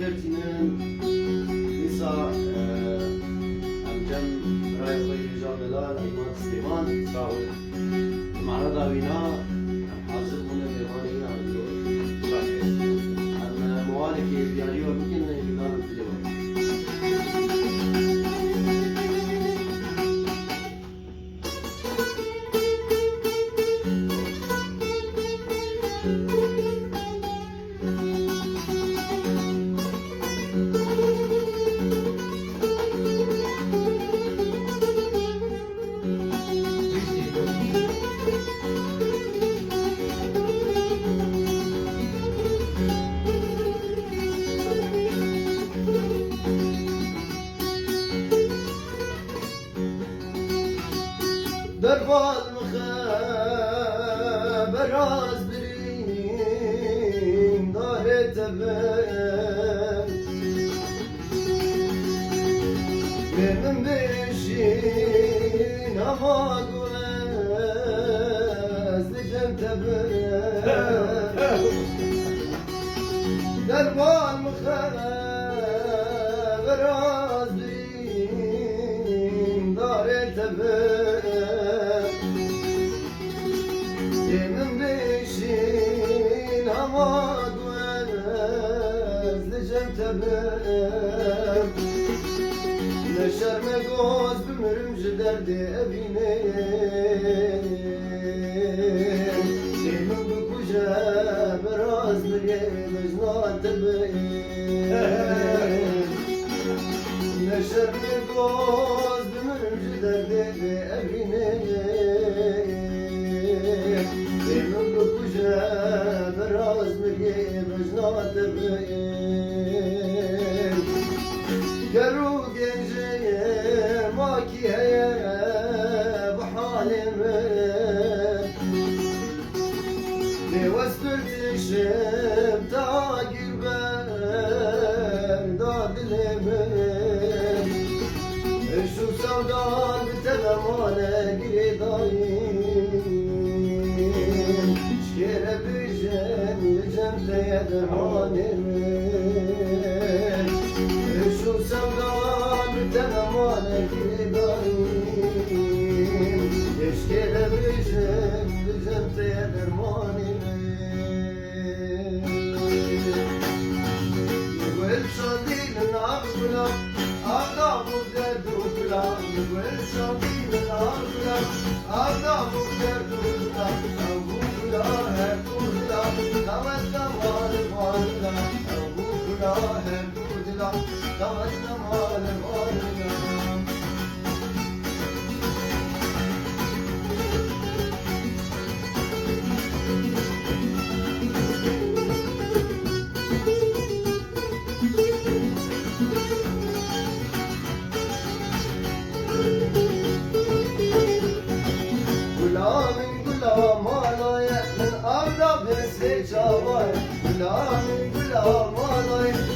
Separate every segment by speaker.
Speaker 1: درتینن نیسا امجم برای خوی جاگلال ایمان سلیمان
Speaker 2: ساوی
Speaker 1: معنا داوینا حاضر بونه بیرمانی آنجور هم موانی که بیاری و بکنه بیدارم تلیمان در بال مخبر از بریم داره تبن من بشین اما گوز دجم تبن در بال مخبر از بریم داره تبن من بشین اما گوز دجم تبن نشرم گوز بمرم جدرد ابینه من بکوشم براز بگه مجنات تبن نشرم گوز بمرم جدرد ابینه من بکوشم براز بگه مجنات تبن گرو گنجه ما کی هیا بحال من بوسترتشم تاگیر بن دادل من شو سودان بتلمانه گریدایم شکر بجن بجن تیدرمان من شو سودان بتلمانه گریدایم شکر بجن بجن تیدرمان من يقول صديق العقلة أغضب الدرد وكلا يقول صديق العقلة أغضب الدرد وكلا أبوكلا هكولا تمنى مال مالنا أبوكلا هكولا تمنى مال مالنا من أغضب السجاوي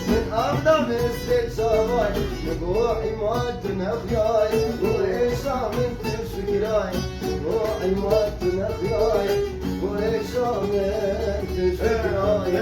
Speaker 1: من أغضب السجاوي نبوحي ما تنخياي وإيشا من تشكراي نبوحي ما تنخياي وإيشا من تشكراي